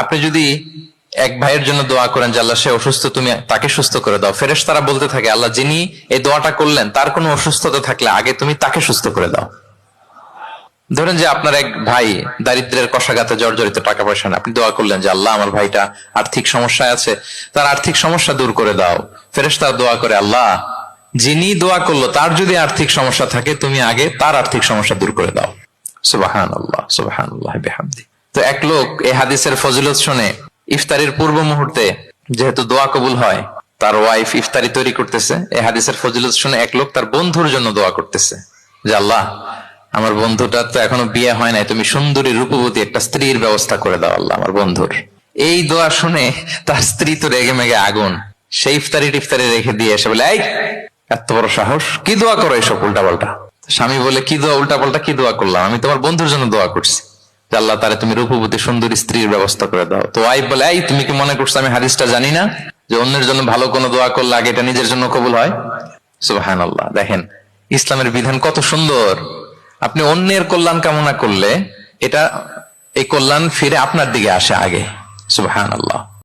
আপনি যদি এক ভাইয়ের জন্য দোয়া করেন যে আল্লাহ সে অসুস্থ, তুমি তাকে সুস্থ করে দাও, ফেরেশতারা বলতে থাকে আল্লাহ যিনি এই দোয়াটা করলেন তার কোনো অসুস্থতা থাকলে আগে তুমি তাকে সুস্থ করে দাও। ধরেন যে আপনার এক ভাই দারিদ্রের কষাঘাতে জর্জরিত, টাকা পয়সা না, আপনি দোয়া করলেন যে আল্লাহ আমার ভাইটা আর্থিক সমস্যায় আছে, তার আর্থিক সমস্যা দূর করে দাও। ফেরেশতারা দোয়া করে আল্লাহ যিনি দোয়া করলো তার যদি আর্থিক সমস্যা থাকে তুমি আগে তার আর্থিক সমস্যা দূর করে দাও। সুবহানাল্লাহ সুবহানাল্লাহ বিহামদি। তো এক লোক এই হাদিসের ফজিলত শুনে ইফতারির পূর্ব মুহূর্তে, যেহেতু দোয়া কবুল হয়, তার ওয়াইফ ইফতারি তৈরি করতেছে, এই হাদিসের ফজিলত শুনে এক লোক তার বন্ধুর জন্য দোয়া করতেছে যে আল্লাহ আমার বন্ধুটা তো এখনো বিয়ে হয় নাই, তুমি সুন্দরী রূপবতী একটা স্ত্রীর ব্যবস্থা করে দাও আল্লাহ আমার বন্ধুর। এই দোয়া শুনে তার স্ত্রী তো রেগে মেগে আগুন, সেই ইফতারি টিফতারি রেখে দিয়ে এসে বলে এই এত বড় সাহস, কি দোয়া করো এসব উল্টা পাল্টা। স্বামী বলে কি দোয়া উল্টা পাল্টা, কি দোয়া করলাম, আমি তোমার বন্ধুর জন্য দোয়া করছি যে আল্লাহ তারে তুমি রূপবতী সুন্দরী স্ত্রীর ব্যবস্থা করে দাও। তো ওয়াইফ বলে এই তুমি কি মনে করছো আমি হাদিসটা জানি না যে অন্যের জন্য ভালো কোনো দোয়া করলে আগে এটা নিজের জন্য কবুল হয়? সুবহানাল্লাহ। দেখেন ইসলামের বিধান কত সুন্দর। আপনি অন্যের কল্যাণ কামনা করলে এটা এই কল্যাণ ফিরে আপনার দিকে আসে আগে। সুবহানাল্লাহ।